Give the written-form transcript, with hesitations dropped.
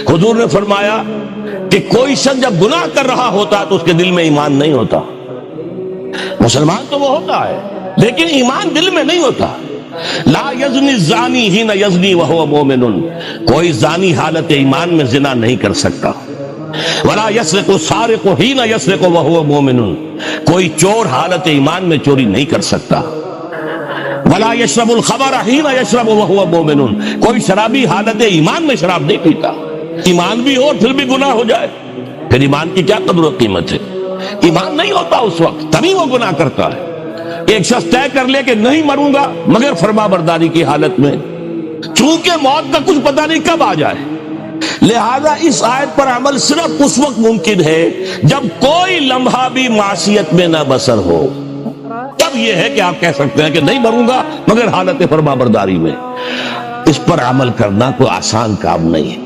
حضور نے فرمایا کہ کوئی شخص جب گناہ کر رہا ہوتا تو اس کے دل میں ایمان نہیں ہوتا. مسلمان تو وہ ہوتا ہے لیکن ایمان دل میں نہیں ہوتا. لا یزنی الزانی حین یزنی وہو مومن، کوئی زانی حالت ایمان میں زنا نہیں کر سکتا. ولا یسرق السارق حین یسرق وہو مومن، کوئی چور حالت ایمان میں چوری نہیں کر سکتا. ولا یشرب الخمر حین یشرب وہو مومن، کوئی شرابی حالت ایمان میں شراب نہیں پیتا. ایمان بھی ہو اور پھر بھی گناہ ہو جائے، پھر ایمان کی کیا قدر و قیمت ہے؟ ایمان نہیں ہوتا اس وقت تبھی وہ گناہ کرتا ہے. ایک شخص طے کر لے کہ نہیں مروں گا مگر فرما برداری کی حالت میں، چونکہ موت کا کچھ پتہ نہیں کب آ جائے، لہذا اس آیت پر عمل صرف اس وقت ممکن ہے جب کوئی لمحہ بھی معصیت میں نہ بسر ہو. تب یہ ہے کہ آپ کہہ سکتے ہیں کہ نہیں مروں گا مگر حالت فرما برداری میں. اس پر عمل کرنا کوئی آسان کام نہیں ہے.